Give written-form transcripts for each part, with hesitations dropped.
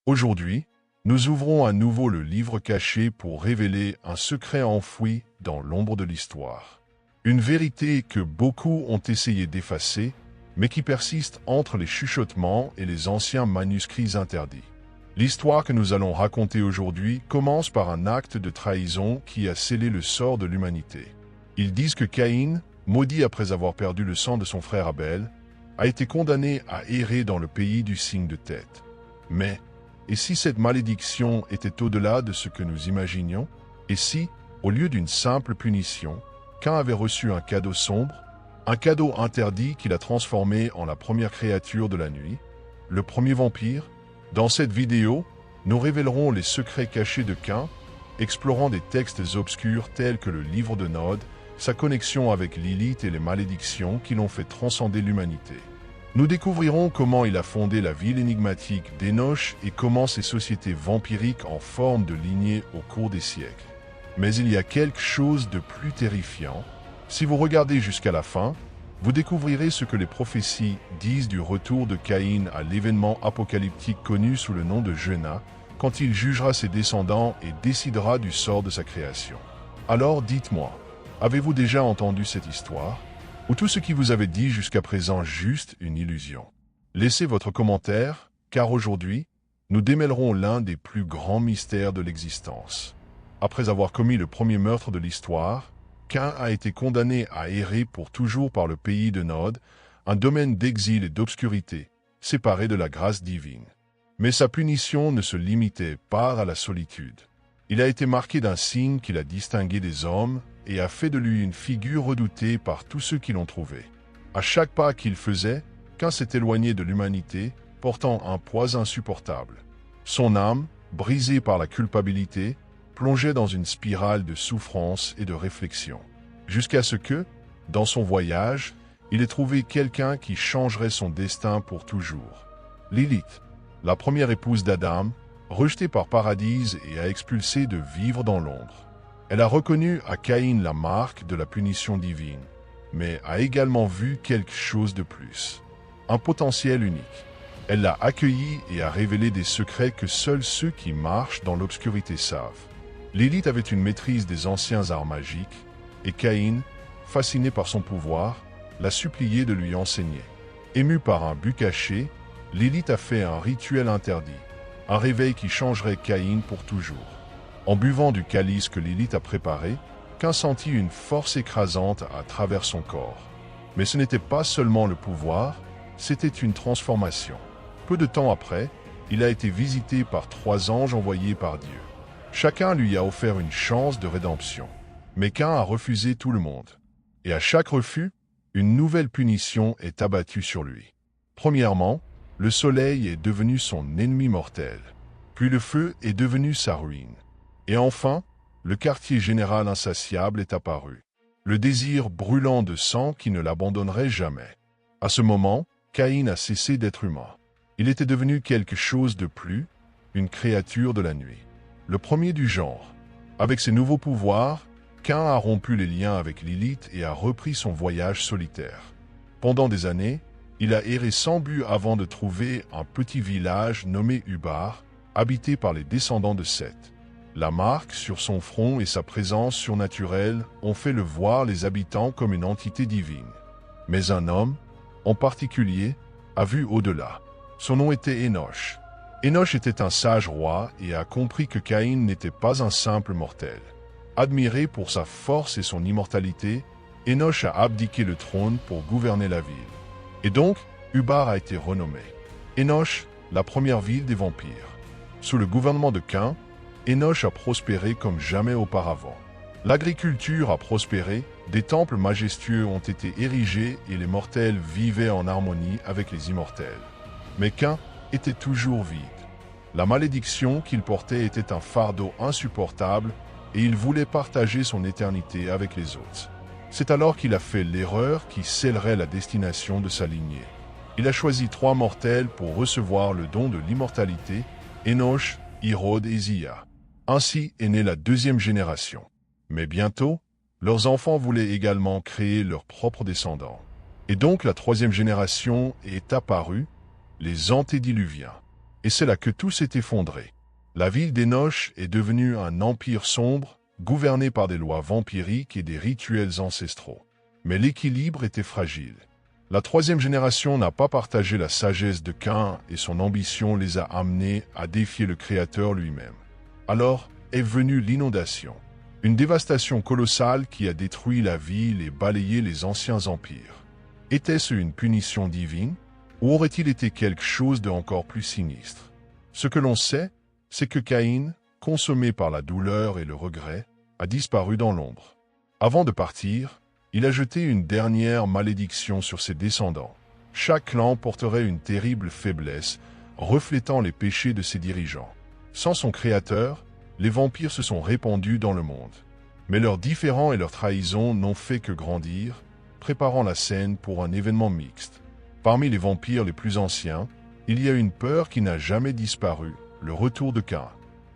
Aujourd'hui, nous ouvrons à nouveau le livre caché pour révéler un secret enfoui dans l'ombre de l'histoire. Une vérité que beaucoup ont essayé d'effacer, mais qui persiste entre les chuchotements et les anciens manuscrits interdits. L'histoire que nous allons raconter aujourd'hui commence par un acte de trahison qui a scellé le sort de l'humanité. Ils disent que Caïn, maudit après avoir perdu le sang de son frère Abel, a été condamné à errer dans le pays du signe de tête. Mais, et si cette malédiction était au-delà de ce que nous imaginions? Et si, au lieu d'une simple punition, Caïn avait reçu un cadeau sombre, un cadeau interdit qui l'a transformé en la première créature de la nuit, le premier vampire? Dans cette vidéo, nous révélerons les secrets cachés de Caïn, explorant des textes obscurs tels que le livre de Nod, sa connexion avec Lilith et les malédictions qui l'ont fait transcender l'humanité. Nous découvrirons comment il a fondé la ville énigmatique d'Enoch et comment ces sociétés vampiriques en forme de lignée au cours des siècles. Mais il y a quelque chose de plus terrifiant. Si vous regardez jusqu'à la fin, vous découvrirez ce que les prophéties disent du retour de Caïn à l'événement apocalyptique connu sous le nom de Gehenna, quand il jugera ses descendants et décidera du sort de sa création. Alors dites-moi, avez-vous déjà entendu cette histoire? Ou tout ce qui vous avait dit jusqu'à présent juste une illusion? Laissez votre commentaire, car aujourd'hui, nous démêlerons l'un des plus grands mystères de l'existence. Après avoir commis le premier meurtre de l'histoire, Caïn a été condamné à errer pour toujours par le pays de Nod, un domaine d'exil et d'obscurité, séparé de la grâce divine. Mais sa punition ne se limitait pas à la solitude. Il a été marqué d'un signe qui l'a distingué des hommes et a fait de lui une figure redoutée par tous ceux qui l'ont trouvé. À chaque pas qu'il faisait, Caïn s'est éloigné de l'humanité, portant un poids insupportable. Son âme, brisée par la culpabilité, plongeait dans une spirale de souffrance et de réflexion. Jusqu'à ce que, dans son voyage, il ait trouvé quelqu'un qui changerait son destin pour toujours. Lilith, la première épouse d'Adam, rejetée par Paradise et a expulsé de vivre dans l'ombre. Elle a reconnu à Caïn la marque de la punition divine, mais a également vu quelque chose de plus. Un potentiel unique. Elle l'a accueilli et a révélé des secrets que seuls ceux qui marchent dans l'obscurité savent. Lilith avait une maîtrise des anciens arts magiques, et Caïn, fasciné par son pouvoir, l'a supplié de lui enseigner. Ému par un but caché, Lilith a fait un rituel interdit, un réveil qui changerait Caïn pour toujours. En buvant du calice que Lilith a préparé, Caïn sentit une force écrasante à travers son corps. Mais ce n'était pas seulement le pouvoir, c'était une transformation. Peu de temps après, il a été visité par 3 anges envoyés par Dieu. Chacun lui a offert une chance de rédemption. Mais Caïn a refusé tout le monde. Et à chaque refus, une nouvelle punition est abattue sur lui. Premièrement, le soleil est devenu son ennemi mortel. Puis le feu est devenu sa ruine. Et enfin, le quartier général insatiable est apparu. Le désir brûlant de sang qui ne l'abandonnerait jamais. À ce moment, Caïn a cessé d'être humain. Il était devenu quelque chose de plus, une créature de la nuit. Le premier du genre. Avec ses nouveaux pouvoirs, Caïn a rompu les liens avec Lilith et a repris son voyage solitaire. Pendant des années, il a erré sans but avant de trouver un petit village nommé Ubar, habité par les descendants de Seth. La marque sur son front et sa présence surnaturelle ont fait le voir les habitants comme une entité divine. Mais un homme, en particulier, a vu au-delà. Son nom était Enoch. Enoch était un sage roi et a compris que Caïn n'était pas un simple mortel. Admiré pour sa force et son immortalité, Enoch a abdiqué le trône pour gouverner la ville. Et donc, Ubar a été renommé. Enoch, la première ville des vampires. Sous le gouvernement de Caïn, Enoch a prospéré comme jamais auparavant. L'agriculture a prospéré, des temples majestueux ont été érigés et les mortels vivaient en harmonie avec les immortels. Mais Caïn était toujours vide. La malédiction qu'il portait était un fardeau insupportable et il voulait partager son éternité avec les autres. C'est alors qu'il a fait l'erreur qui scellerait la destination de sa lignée. Il a choisi 3 mortels pour recevoir le don de l'immortalité, Enoch, Irod et Zia. Ainsi est née la 2e génération. Mais bientôt, leurs enfants voulaient également créer leurs propres descendants. Et donc la 3e génération est apparue, les antédiluviens. Et c'est là que tout s'est effondré. La ville d'Enoch est devenue un empire sombre, gouverné par des lois vampiriques et des rituels ancestraux. Mais l'équilibre était fragile. La troisième génération n'a pas partagé la sagesse de Caïn et son ambition les a amenés à défier le Créateur lui-même. Alors est venue l'inondation. Une dévastation colossale qui a détruit la ville et balayé les anciens empires. Était-ce une punition divine, ou aurait-il été quelque chose de encore plus sinistre? Ce que l'on sait, c'est que Caïn, consommé par la douleur et le regret, a disparu dans l'ombre. Avant de partir, il a jeté une dernière malédiction sur ses descendants. Chaque clan porterait une terrible faiblesse, reflétant les péchés de ses dirigeants. Sans son créateur, les vampires se sont répandus dans le monde. Mais leurs différends et leurs trahisons n'ont fait que grandir, préparant la scène pour un événement mixte. Parmi les vampires les plus anciens, il y a une peur qui n'a jamais disparu, le retour de Caïn.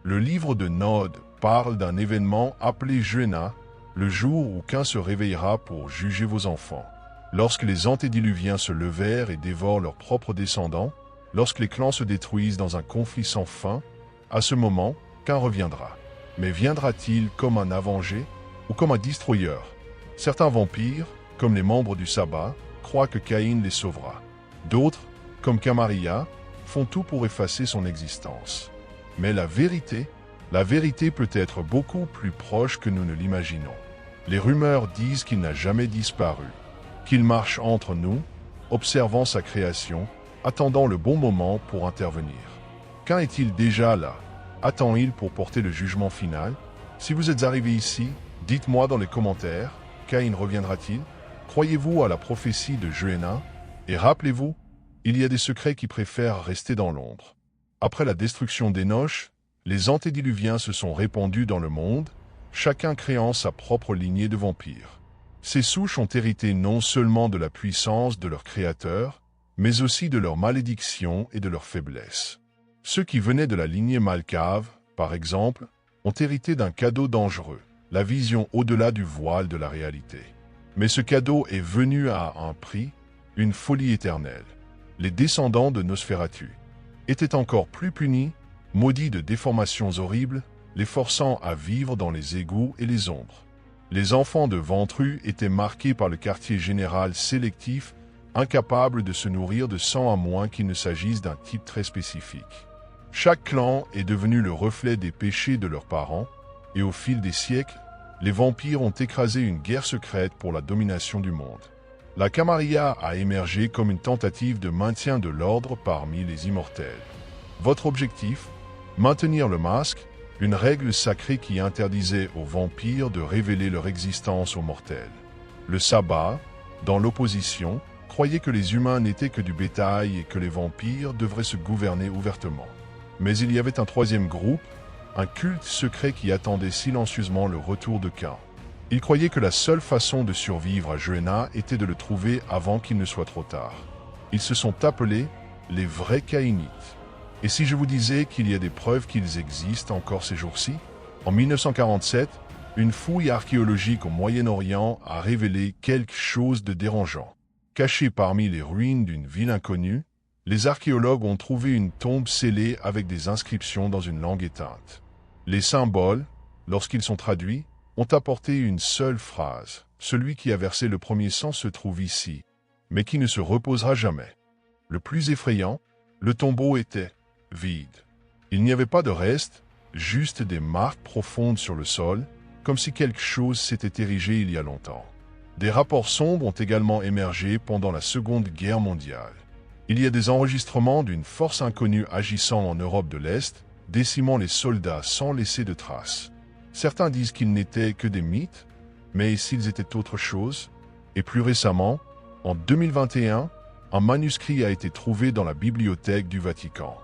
Le livre de Nod parle d'un événement appelé Juena, le jour où Caïn se réveillera pour juger vos enfants. Lorsque les antédiluviens se levèrent et dévorent leurs propres descendants, lorsque les clans se détruisent dans un conflit sans fin, à ce moment, Caïn reviendra. Mais viendra-t-il comme un avengé ou comme un destroyer? Certains vampires, comme les membres du sabbat, croient que Caïn les sauvera. D'autres, comme Camarilla, font tout pour effacer son existence. Mais la vérité peut être beaucoup plus proche que nous ne l'imaginons. Les rumeurs disent qu'il n'a jamais disparu, qu'il marche entre nous, observant sa création, attendant le bon moment pour intervenir. Quand est-il déjà là? Attend-il pour porter le jugement final? Si vous êtes arrivé ici, dites-moi dans les commentaires, Caïn reviendra-t-il? Croyez-vous à la prophétie de Juena? Et rappelez-vous, il y a des secrets qui préfèrent rester dans l'ombre. Après la destruction d'Enoch, les antédiluviens se sont répandus dans le monde, chacun créant sa propre lignée de vampires. Ces souches ont hérité non seulement de la puissance de leur créateur, mais aussi de leur malédiction et de leur faiblesse. Ceux qui venaient de la lignée Malcave, par exemple, ont hérité d'un cadeau dangereux, la vision au-delà du voile de la réalité. Mais ce cadeau est venu à un prix, une folie éternelle. Les descendants de Nosferatu étaient encore plus punis, maudits de déformations horribles, les forçant à vivre dans les égouts et les ombres. Les enfants de Ventru étaient marqués par le quartier général sélectif, incapable de se nourrir de sang à moins qu'il ne s'agisse d'un type très spécifique. Chaque clan est devenu le reflet des péchés de leurs parents, et au fil des siècles, les vampires ont écrasé une guerre secrète pour la domination du monde. La Camarilla a émergé comme une tentative de maintien de l'ordre parmi les immortels. Votre objectif? Maintenir le masque, une règle sacrée qui interdisait aux vampires de révéler leur existence aux mortels. Le sabbat, dans l'opposition, croyait que les humains n'étaient que du bétail et que les vampires devraient se gouverner ouvertement. Mais il y avait un troisième groupe, un culte secret qui attendait silencieusement le retour de Caïn. Ils croyaient que la seule façon de survivre à Juena était de le trouver avant qu'il ne soit trop tard. Ils se sont appelés les vrais Caïnites. Et si je vous disais qu'il y a des preuves qu'ils existent encore ces jours-ci? En 1947, une fouille archéologique au Moyen-Orient a révélé quelque chose de dérangeant. Caché parmi les ruines d'une ville inconnue, les archéologues ont trouvé une tombe scellée avec des inscriptions dans une langue éteinte. Les symboles, lorsqu'ils sont traduits, ont apporté une seule phrase. Celui qui a versé le premier sang se trouve ici, mais qui ne se reposera jamais. Le plus effrayant, le tombeau était vide. Il n'y avait pas de reste, juste des marques profondes sur le sol, comme si quelque chose s'était érigé il y a longtemps. Des rapports sombres ont également émergé pendant la Seconde Guerre mondiale. Il y a des enregistrements d'une force inconnue agissant en Europe de l'Est, décimant les soldats sans laisser de traces. Certains disent qu'ils n'étaient que des mythes, mais s'ils étaient autre chose? Et plus récemment, en 2021, un manuscrit a été trouvé dans la bibliothèque du Vatican.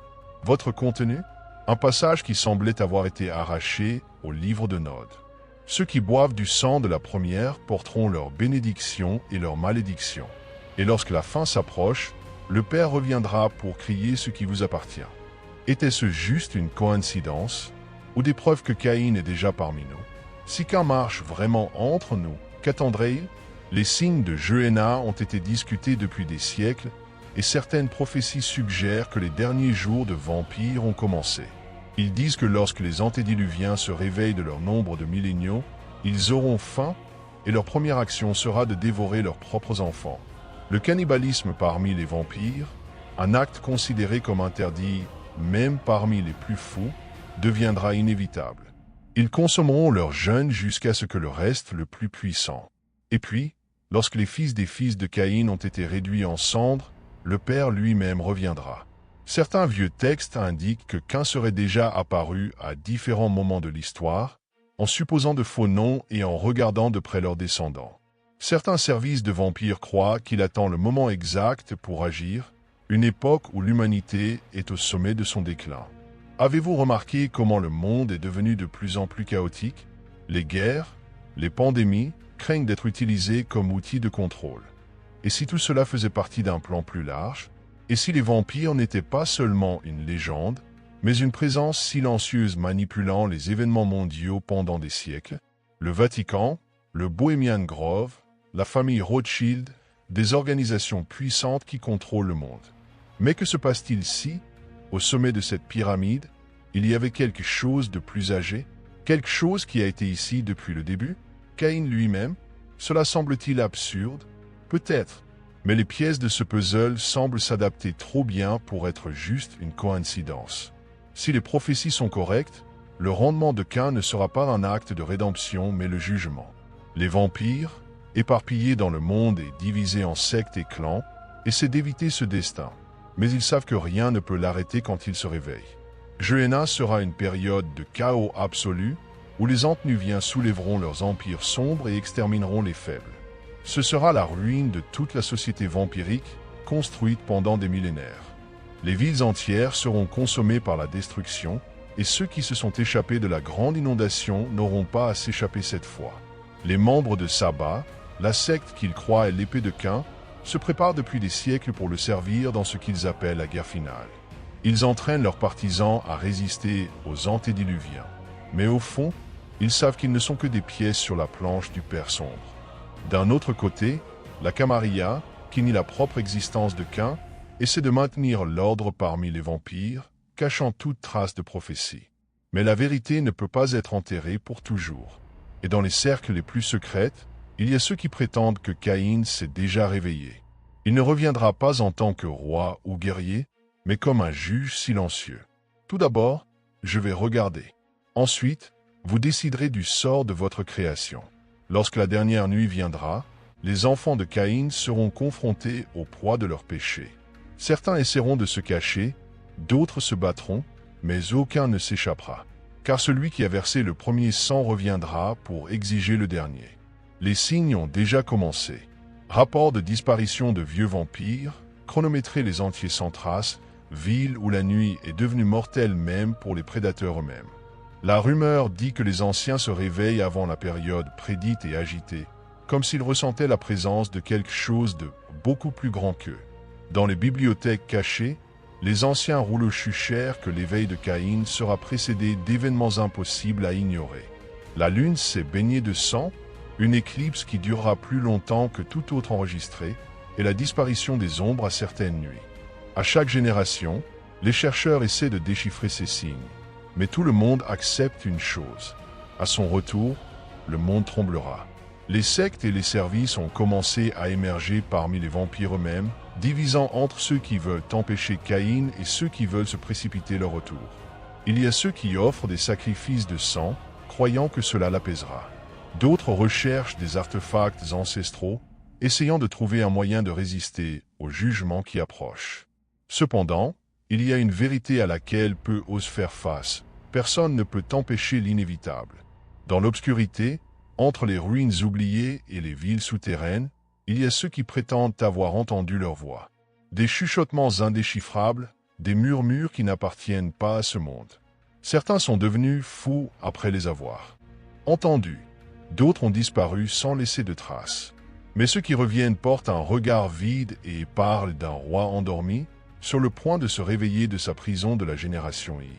Votre contenu? Un passage qui semblait avoir été arraché au livre de Nod. Ceux qui boivent du sang de la première porteront leur bénédiction et leur malédiction. Et lorsque la fin s'approche, le Père reviendra pour crier ce qui vous appartient. Était-ce juste une coïncidence, ou des preuves que Caïn est déjà parmi nous? Si Caïn marche vraiment entre nous, qu'attendrait-il? Les signes de Juena ont été discutés depuis des siècles, et certaines prophéties suggèrent que les derniers jours de vampires ont commencé. Ils disent que lorsque les antédiluviens se réveillent de leur nombre de milléniaux, ils auront faim et leur première action sera de dévorer leurs propres enfants. Le cannibalisme parmi les vampires, un acte considéré comme interdit même parmi les plus fous, deviendra inévitable. Ils consommeront leurs jeunes jusqu'à ce que le reste le plus puissant. Et puis, lorsque les fils des fils de Caïn ont été réduits en cendres, le Père lui-même reviendra. Certains vieux textes indiquent que Caïn serait déjà apparu à différents moments de l'histoire, en supposant de faux noms et en regardant de près leurs descendants. Certains services de vampires croient qu'il attend le moment exact pour agir, une époque où l'humanité est au sommet de son déclin. Avez-vous remarqué comment le monde est devenu de plus en plus chaotique? Les guerres, les pandémies craignent d'être utilisées comme outils de contrôle. Et si tout cela faisait partie d'un plan plus large? Et si les vampires n'étaient pas seulement une légende, mais une présence silencieuse manipulant les événements mondiaux pendant des siècles? Le Vatican, le Bohemian Grove, la famille Rothschild, des organisations puissantes qui contrôlent le monde. Mais que se passe-t-il si, au sommet de cette pyramide, il y avait quelque chose de plus âgé, quelque chose qui a été ici depuis le début? Caïn lui-même? Cela semble-t-il absurde? Peut-être, mais les pièces de ce puzzle semblent s'adapter trop bien pour être juste une coïncidence. Si les prophéties sont correctes, le rendement de Caïn ne sera pas un acte de rédemption mais le jugement. Les vampires, éparpillés dans le monde et divisés en sectes et clans, essaient d'éviter ce destin, mais ils savent que rien ne peut l'arrêter quand il se réveille. Gehenna sera une période de chaos absolu où les Antédiluviens soulèveront leurs empires sombres et extermineront les faibles. Ce sera la ruine de toute la société vampirique construite pendant des millénaires. Les villes entières seront consommées par la destruction et ceux qui se sont échappés de la grande inondation n'auront pas à s'échapper cette fois. Les membres de Saba, la secte qu'ils croient est l'épée de Caïn, se préparent depuis des siècles pour le servir dans ce qu'ils appellent la guerre finale. Ils entraînent leurs partisans à résister aux antédiluviens. Mais au fond, ils savent qu'ils ne sont que des pièces sur la planche du Père sombre. D'un autre côté, la Camarilla, qui nie la propre existence de Caïn, essaie de maintenir l'ordre parmi les vampires, cachant toute trace de prophétie. Mais la vérité ne peut pas être enterrée pour toujours. Et dans les cercles les plus secrets, il y a ceux qui prétendent que Caïn s'est déjà réveillé. Il ne reviendra pas en tant que roi ou guerrier, mais comme un juge silencieux. Tout d'abord, je vais regarder. Ensuite, vous déciderez du sort de votre création. Lorsque la dernière nuit viendra, les enfants de Caïn seront confrontés au poids de leurs péchés. Certains essaieront de se cacher, d'autres se battront, mais aucun ne s'échappera. Car celui qui a versé le premier sang reviendra pour exiger le dernier. Les signes ont déjà commencé. Rapport de disparition de vieux vampires, chronométrer les entiers sans trace, ville où la nuit est devenue mortelle même pour les prédateurs eux-mêmes. La rumeur dit que les anciens se réveillent avant la période prédite et agitée, comme s'ils ressentaient la présence de quelque chose de beaucoup plus grand qu'eux. Dans les bibliothèques cachées, les anciens rouleaux-chuchèrent que l'éveil de Caïn sera précédé d'événements impossibles à ignorer. La lune s'est baignée de sang, une éclipse qui durera plus longtemps que tout autre enregistré, et la disparition des ombres à certaines nuits. À chaque génération, les chercheurs essaient de déchiffrer ces signes. Mais tout le monde accepte une chose. À son retour, le monde tremblera. Les sectes et les services ont commencé à émerger parmi les vampires eux-mêmes, divisant entre ceux qui veulent empêcher Caïn et ceux qui veulent se précipiter leur retour. Il y a ceux qui offrent des sacrifices de sang, croyant que cela l'apaisera. D'autres recherchent des artefacts ancestraux, essayant de trouver un moyen de résister au jugement qui approche. Cependant, il y a une vérité à laquelle peu osent faire face. Personne ne peut empêcher l'inévitable. Dans l'obscurité, entre les ruines oubliées et les villes souterraines, il y a ceux qui prétendent avoir entendu leur voix. Des chuchotements indéchiffrables, des murmures qui n'appartiennent pas à ce monde. Certains sont devenus fous après les avoir entendus. D'autres ont disparu sans laisser de traces. Mais ceux qui reviennent portent un regard vide et parlent d'un roi endormi, sur le point de se réveiller de sa prison de la génération I.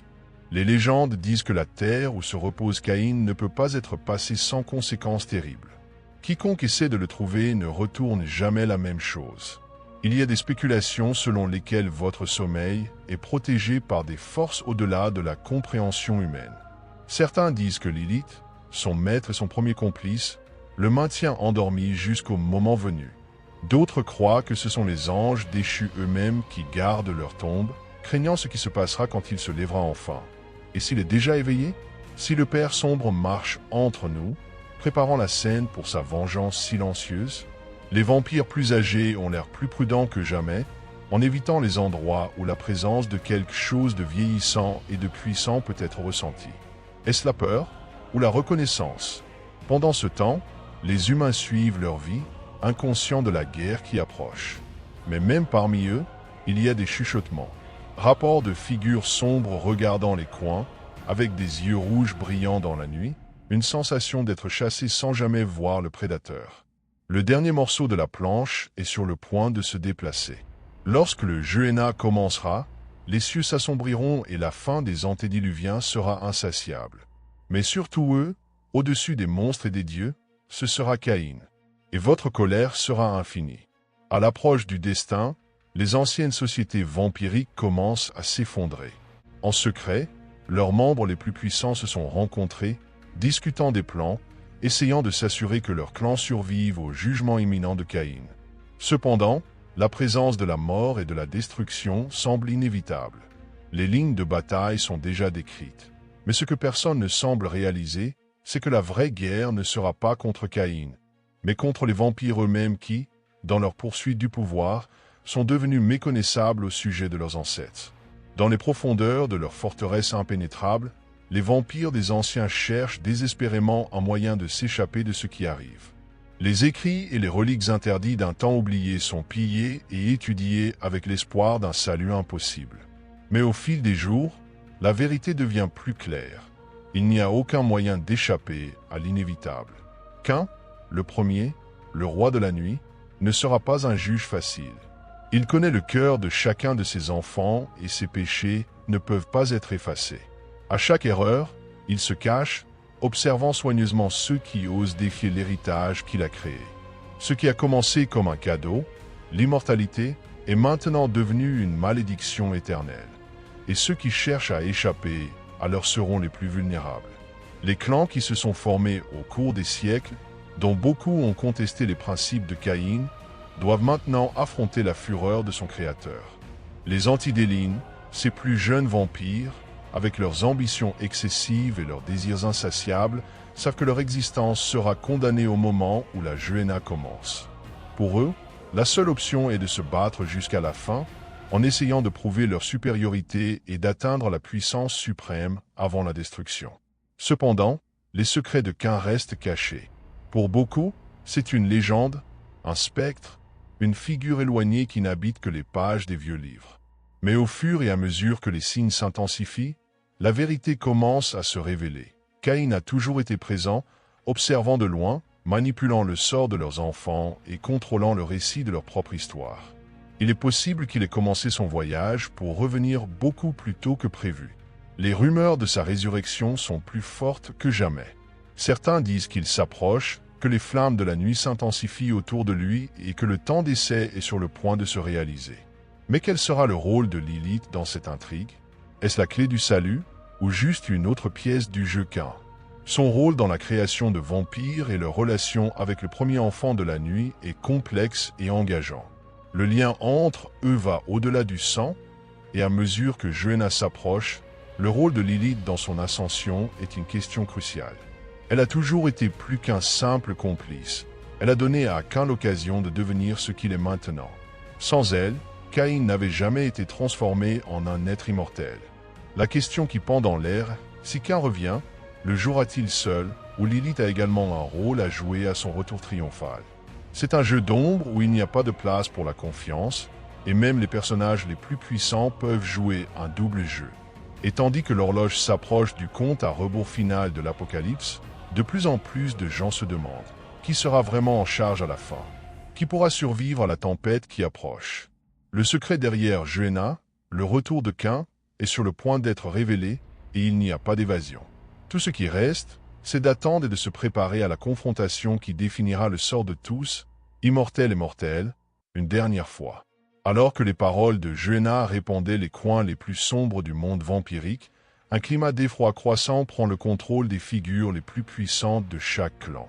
Les légendes disent que la terre où se repose Caïn ne peut pas être passée sans conséquences terribles. Quiconque essaie de le trouver ne retourne jamais la même chose. Il y a des spéculations selon lesquelles votre sommeil est protégé par des forces au-delà de la compréhension humaine. Certains disent que Lilith, son maître et son premier complice, le maintient endormi jusqu'au moment venu. D'autres croient que ce sont les anges déchus eux-mêmes qui gardent leur tombe, craignant ce qui se passera quand il se lèvera enfin. Et s'il est déjà éveillé? Si le Père sombre marche entre nous, préparant la scène pour sa vengeance silencieuse, les vampires plus âgés ont l'air plus prudents que jamais, en évitant les endroits où la présence de quelque chose de vieillissant et de puissant peut être ressentie. Est-ce la peur ou la reconnaissance? Pendant ce temps, les humains suivent leur vie, inconscients de la guerre qui approche. Mais même parmi eux, il y a des chuchotements. Rapports de figures sombres regardant les coins, avec des yeux rouges brillants dans la nuit, une sensation d'être chassé sans jamais voir le prédateur. Le dernier morceau de la planche est sur le point de se déplacer. Lorsque le Gehenna commencera, les cieux s'assombriront et la fin des antédiluviens sera insatiable. Mais surtout eux, au-dessus des monstres et des dieux, ce sera Caïn. Et votre colère sera infinie. À l'approche du destin, les anciennes sociétés vampiriques commencent à s'effondrer. En secret, leurs membres les plus puissants se sont rencontrés, discutant des plans, essayant de s'assurer que leur clan survive au jugement imminent de Caïn. Cependant, la présence de la mort et de la destruction semble inévitable. Les lignes de bataille sont déjà décrites. Mais ce que personne ne semble réaliser, c'est que la vraie guerre ne sera pas contre Caïn, mais contre les vampires eux-mêmes qui, dans leur poursuite du pouvoir, sont devenus méconnaissables au sujet de leurs ancêtres. Dans les profondeurs de leur forteresse impénétrable, les vampires des anciens cherchent désespérément un moyen de s'échapper de ce qui arrive. Les écrits et les reliques interdits d'un temps oublié sont pillés et étudiés avec l'espoir d'un salut impossible. Mais au fil des jours, la vérité devient plus claire. Il n'y a aucun moyen d'échapper à l'inévitable. Caïn, le premier, le roi de la nuit, ne sera pas un juge facile. Il connaît le cœur de chacun de ses enfants et ses péchés ne peuvent pas être effacés. À chaque erreur, il se cache, observant soigneusement ceux qui osent défier l'héritage qu'il a créé. Ce qui a commencé comme un cadeau, l'immortalité, est maintenant devenu une malédiction éternelle. Et ceux qui cherchent à échapper alors seront les plus vulnérables. Les clans qui se sont formés au cours des siècles, dont beaucoup ont contesté les principes de Caïn, doivent maintenant affronter la fureur de son créateur. Les Antidélines, ces plus jeunes vampires, avec leurs ambitions excessives et leurs désirs insatiables, savent que leur existence sera condamnée au moment où la Gehenna commence. Pour eux, la seule option est de se battre jusqu'à la fin, en essayant de prouver leur supériorité et d'atteindre la puissance suprême avant la destruction. Cependant, les secrets de Caïn restent cachés. Pour beaucoup, c'est une légende, un spectre, une figure éloignée qui n'habite que les pages des vieux livres. Mais au fur et à mesure que les signes s'intensifient, la vérité commence à se révéler. Caïn a toujours été présent, observant de loin, manipulant le sort de leurs enfants et contrôlant le récit de leur propre histoire. Il est possible qu'il ait commencé son voyage pour revenir beaucoup plus tôt que prévu. Les rumeurs de sa résurrection sont plus fortes que jamais. Certains disent qu'il s'approche, que les flammes de la nuit s'intensifient autour de lui et que le temps d'essai est sur le point de se réaliser. Mais quel sera le rôle de Lilith dans cette intrigue? Est-ce la clé du salut ou juste une autre pièce du jeu Caïn? Son rôle dans la création de vampires et leur relation avec le premier enfant de la nuit est complexe et engageant. Le lien entre eux va au-delà du sang, et à mesure que Gehenna s'approche, le rôle de Lilith dans son ascension est une question cruciale. Elle a toujours été plus qu'un simple complice. Elle a donné à Caïn l'occasion de devenir ce qu'il est maintenant. Sans elle, Caïn n'avait jamais été transformé en un être immortel. La question qui pend dans l'air, si Caïn revient, le jouera-t-il seul, ou Lilith a également un rôle à jouer à son retour triomphal? C'est un jeu d'ombre où il n'y a pas de place pour la confiance, et même les personnages les plus puissants peuvent jouer un double jeu. Et tandis que l'horloge s'approche du compte à rebours final de l'Apocalypse, de plus en plus de gens se demandent qui sera vraiment en charge à la fin, qui pourra survivre à la tempête qui approche. Le secret derrière Gehenna, le retour de Caïn, est sur le point d'être révélé et il n'y a pas d'évasion. Tout ce qui reste, c'est d'attendre et de se préparer à la confrontation qui définira le sort de tous, immortels et mortels, une dernière fois. Alors que les paroles de Juhéna répandaient les coins les plus sombres du monde vampirique, un climat d'effroi croissant prend le contrôle des figures les plus puissantes de chaque clan.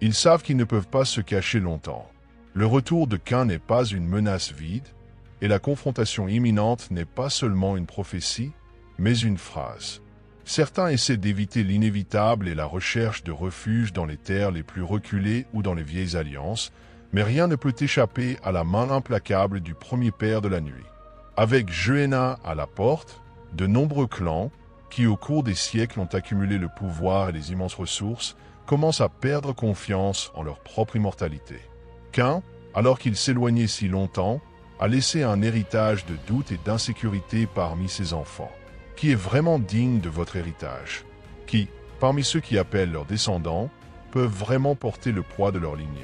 Ils savent qu'ils ne peuvent pas se cacher longtemps. Le retour de Cain n'est pas une menace vide, et la confrontation imminente n'est pas seulement une prophétie, mais une phrase. Certains essaient d'éviter l'inévitable et la recherche de refuge dans les terres les plus reculées ou dans les vieilles alliances, mais rien ne peut échapper à la main implacable du premier père de la nuit. Avec Juhéna à la porte, de nombreux clans, qui au cours des siècles ont accumulé le pouvoir et les immenses ressources, commencent à perdre confiance en leur propre immortalité. Cain, alors qu'il s'éloignait si longtemps, a laissé un héritage de doute et d'insécurité parmi ses enfants. Qui est vraiment digne de votre héritage? Qui, parmi ceux qui appellent leurs descendants, peuvent vraiment porter le poids de leur lignée?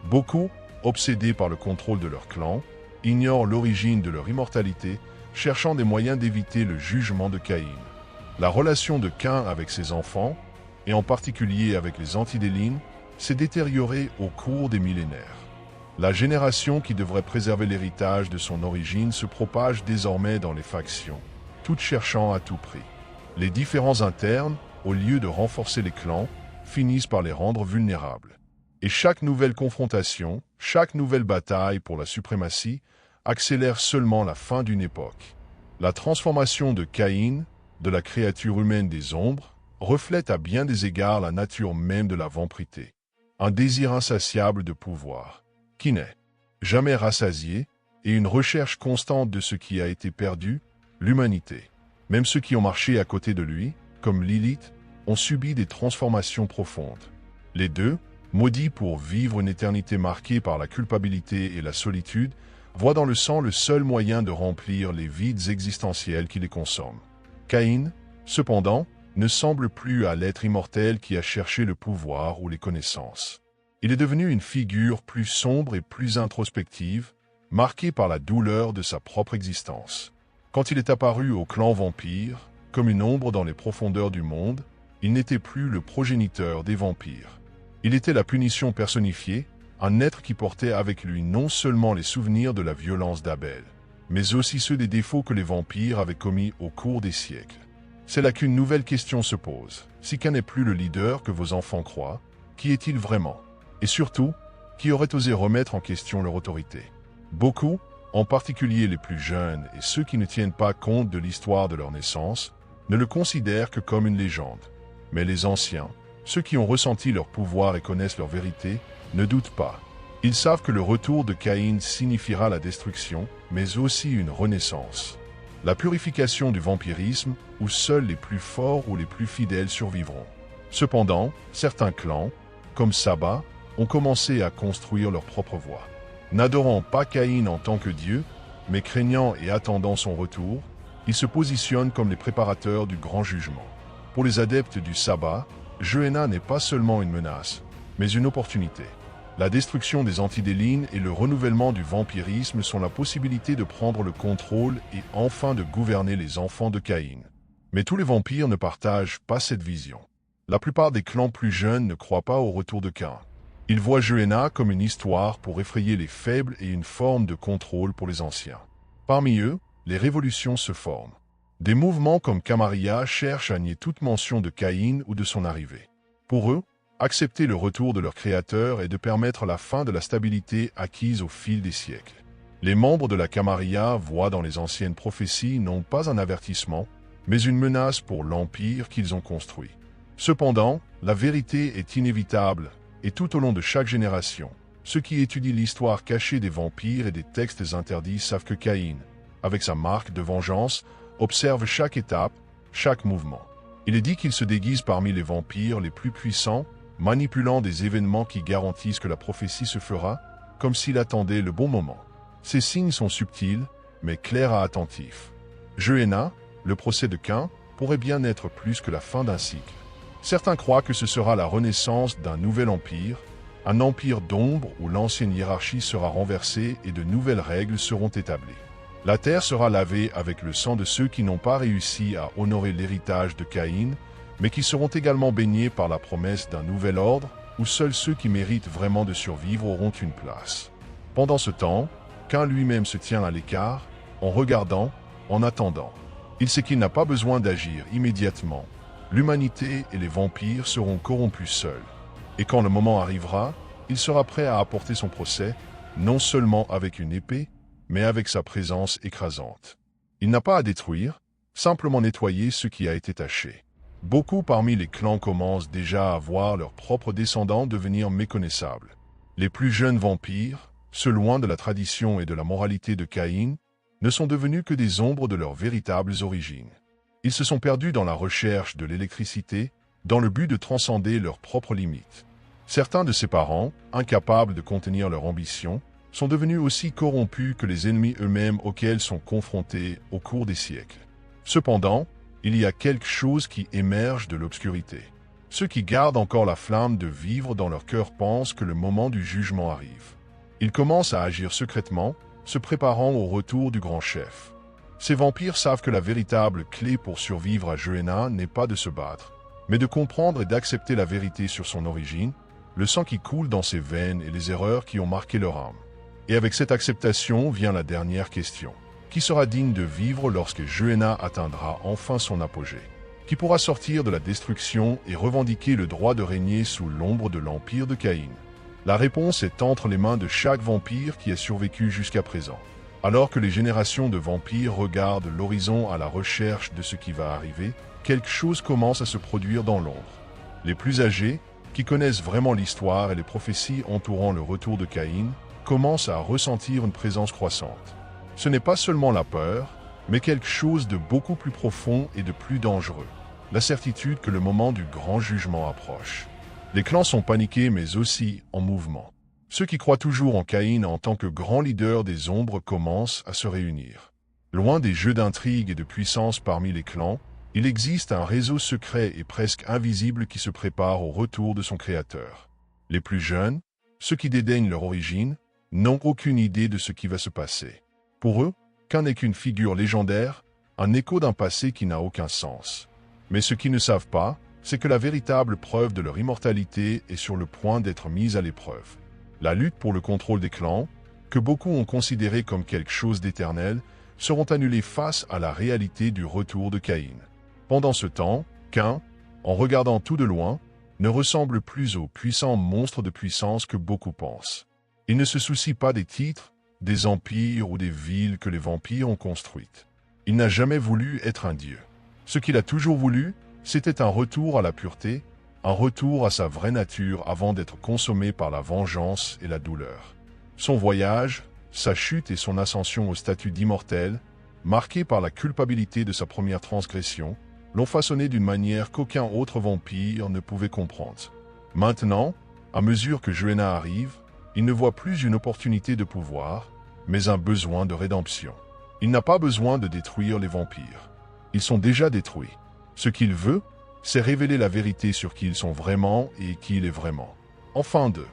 Beaucoup, obsédés par le contrôle de leur clan, ignorent l'origine de leur immortalité, cherchant des moyens d'éviter le jugement de Caïn. La relation de Cain avec ses enfants, et en particulier avec les Antidélines, s'est détériorée au cours des millénaires. La génération qui devrait préserver l'héritage de son origine se propage désormais dans les factions, toutes cherchant à tout prix. Les différends internes, au lieu de renforcer les clans, finissent par les rendre vulnérables. Et chaque nouvelle confrontation, chaque nouvelle bataille pour la suprématie, accélère seulement la fin d'une époque. La transformation de Caïn, de la créature humaine des ombres, reflète à bien des égards la nature même de la vampirité. Un désir insatiable de pouvoir, qui n'est jamais rassasié, et une recherche constante de ce qui a été perdu, l'humanité. Même ceux qui ont marché à côté de lui, comme Lilith, ont subi des transformations profondes. Les deux, maudits pour vivre une éternité marquée par la culpabilité et la solitude, voient dans le sang le seul moyen de remplir les vides existentiels qui les consomment. Caïn, cependant, ne semble plus à l'être immortel qui a cherché le pouvoir ou les connaissances. Il est devenu une figure plus sombre et plus introspective, marquée par la douleur de sa propre existence. Quand il est apparu au clan vampire, comme une ombre dans les profondeurs du monde, il n'était plus le progéniteur des vampires. Il était la punition personnifiée, un être qui portait avec lui non seulement les souvenirs de la violence d'Abel, mais aussi ceux des défauts que les vampires avaient commis au cours des siècles. C'est là qu'une nouvelle question se pose. Si Cain n'est plus le leader que vos enfants croient, qui est-il vraiment? Et surtout, qui aurait osé remettre en question leur autorité? Beaucoup, en particulier les plus jeunes et ceux qui ne tiennent pas compte de l'histoire de leur naissance, ne le considèrent que comme une légende. Mais les anciens, ceux qui ont ressenti leur pouvoir et connaissent leur vérité, ne doutent pas. Ils savent que le retour de Caïn signifiera la destruction, mais aussi une renaissance. La purification du vampirisme, où seuls les plus forts ou les plus fidèles survivront. Cependant, certains clans, comme Saba, ont commencé à construire leur propre voie. N'adorant pas Caïn en tant que Dieu, mais craignant et attendant son retour, ils se positionnent comme les préparateurs du grand jugement. Pour les adeptes du sabbat, Juhéna n'est pas seulement une menace, mais une opportunité. La destruction des Antidélines et le renouvellement du vampirisme sont la possibilité de prendre le contrôle et enfin de gouverner les enfants de Caïn. Mais tous les vampires ne partagent pas cette vision. La plupart des clans plus jeunes ne croient pas au retour de Cain. Ils voient Juhéna comme une histoire pour effrayer les faibles et une forme de contrôle pour les anciens. Parmi eux, les révolutions se forment. Des mouvements comme Camarilla cherchent à nier toute mention de Caïn ou de son arrivée. Pour eux, accepter le retour de leur créateur est de permettre la fin de la stabilité acquise au fil des siècles. Les membres de la Camarilla voient dans les anciennes prophéties non pas un avertissement, mais une menace pour l'empire qu'ils ont construit. Cependant, la vérité est inévitable, et tout au long de chaque génération, ceux qui étudient l'histoire cachée des vampires et des textes interdits savent que Caïn, avec sa marque de vengeance, observe chaque étape, chaque mouvement. Il est dit qu'il se déguise parmi les vampires les plus puissants, manipulant des événements qui garantissent que la prophétie se fera, comme s'il attendait le bon moment. Ces signes sont subtils, mais clairs à attentifs. Juhéna, le procès de Cain, pourrait bien être plus que la fin d'un cycle. Certains croient que ce sera la renaissance d'un nouvel empire, un empire d'ombre où l'ancienne hiérarchie sera renversée et de nouvelles règles seront établies. La terre sera lavée avec le sang de ceux qui n'ont pas réussi à honorer l'héritage de Caïn, mais qui seront également baignés par la promesse d'un nouvel ordre où seuls ceux qui méritent vraiment de survivre auront une place. Pendant ce temps, Cain lui-même se tient à l'écart, en regardant, en attendant. Il sait qu'il n'a pas besoin d'agir immédiatement. L'humanité et les vampires seront corrompus seuls. Et quand le moment arrivera, il sera prêt à apporter son procès, non seulement avec une épée, mais avec sa présence écrasante. Il n'a pas à détruire, simplement nettoyer ce qui a été taché. Beaucoup parmi les clans commencent déjà à voir leurs propres descendants devenir méconnaissables. Les plus jeunes vampires, ceux loin de la tradition et de la moralité de Caïn, ne sont devenus que des ombres de leurs véritables origines. Ils se sont perdus dans la recherche de l'électricité, dans le but de transcender leurs propres limites. Certains de ses parents, incapables de contenir leur ambition, sont devenus aussi corrompus que les ennemis eux-mêmes auxquels sont confrontés au cours des siècles. Cependant, il y a quelque chose qui émerge de l'obscurité. Ceux qui gardent encore la flamme de vivre dans leur cœur pensent que le moment du jugement arrive. Ils commencent à agir secrètement, se préparant au retour du grand chef. Ces vampires savent que la véritable clé pour survivre à Gehenna n'est pas de se battre, mais de comprendre et d'accepter la vérité sur son origine, le sang qui coule dans ses veines et les erreurs qui ont marqué leur âme. Et avec cette acceptation vient la dernière question. Qui sera digne de vivre lorsque Gehenna atteindra enfin son apogée? Qui pourra sortir de la destruction et revendiquer le droit de régner sous l'ombre de l'empire de Caïn? La réponse est entre les mains de chaque vampire qui a survécu jusqu'à présent. Alors que les générations de vampires regardent l'horizon à la recherche de ce qui va arriver, quelque chose commence à se produire dans l'ombre. Les plus âgés, qui connaissent vraiment l'histoire et les prophéties entourant le retour de Caïn, commencent à ressentir une présence croissante. Ce n'est pas seulement la peur, mais quelque chose de beaucoup plus profond et de plus dangereux. La certitude que le moment du grand jugement approche. Les clans sont paniqués mais aussi en mouvement. Ceux qui croient toujours en Caïn en tant que grand leader des ombres commencent à se réunir. Loin des jeux d'intrigue et de puissance parmi les clans, il existe un réseau secret et presque invisible qui se prépare au retour de son créateur. Les plus jeunes, ceux qui dédaignent leur origine, n'ont aucune idée de ce qui va se passer. Pour eux, Cain n'est qu'une figure légendaire, un écho d'un passé qui n'a aucun sens. Mais ce qu'ils ne savent pas, c'est que la véritable preuve de leur immortalité est sur le point d'être mise à l'épreuve. La lutte pour le contrôle des clans, que beaucoup ont considéré comme quelque chose d'éternel, seront annulées face à la réalité du retour de Caïn. Pendant ce temps, Cain, en regardant tout de loin, ne ressemble plus au puissant monstre de puissance que beaucoup pensent. Il ne se soucie pas des titres, des empires ou des villes que les vampires ont construites. Il n'a jamais voulu être un dieu. Ce qu'il a toujours voulu, c'était un retour à la pureté, un retour à sa vraie nature avant d'être consommé par la vengeance et la douleur. Son voyage, sa chute et son ascension au statut d'immortel, marqué par la culpabilité de sa première transgression, l'ont façonné d'une manière qu'aucun autre vampire ne pouvait comprendre. Maintenant, à mesure que Gehenna arrive, il ne voit plus une opportunité de pouvoir, mais un besoin de rédemption. Il n'a pas besoin de détruire les vampires. Ils sont déjà détruits. Ce qu'il veut, c'est révéler la vérité sur qui ils sont vraiment et qui il est vraiment. En fin de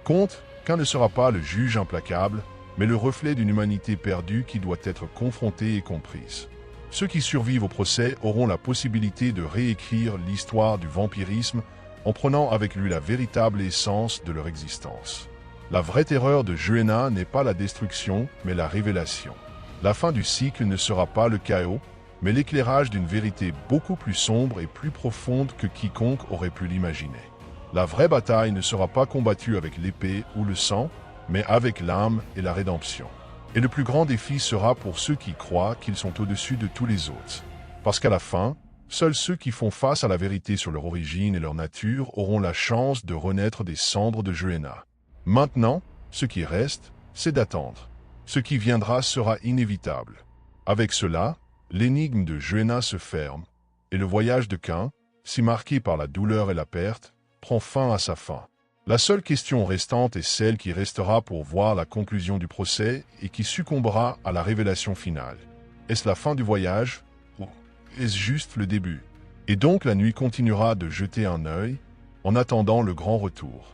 compte, Cain ne sera pas le juge implacable, mais le reflet d'une humanité perdue qui doit être confrontée et comprise. Ceux qui survivent au procès auront la possibilité de réécrire l'histoire du vampirisme en prenant avec lui la véritable essence de leur existence. La vraie terreur de Gehenna n'est pas la destruction, mais la révélation. La fin du cycle ne sera pas le chaos, mais l'éclairage d'une vérité beaucoup plus sombre et plus profonde que quiconque aurait pu l'imaginer. La vraie bataille ne sera pas combattue avec l'épée ou le sang, mais avec l'âme et la rédemption. Et le plus grand défi sera pour ceux qui croient qu'ils sont au-dessus de tous les autres. Parce qu'à la fin, seuls ceux qui font face à la vérité sur leur origine et leur nature auront la chance de renaître des cendres de Gehenna. Maintenant, ce qui reste, c'est d'attendre. Ce qui viendra sera inévitable. Avec cela, l'énigme de Gehenna se ferme, et le voyage de Cain, si marqué par la douleur et la perte, prend fin à sa fin. La seule question restante est celle qui restera pour voir la conclusion du procès et qui succombera à la révélation finale. Est-ce la fin du voyage ou est-ce juste le début? Et donc la nuit continuera de jeter un œil en attendant le grand retour.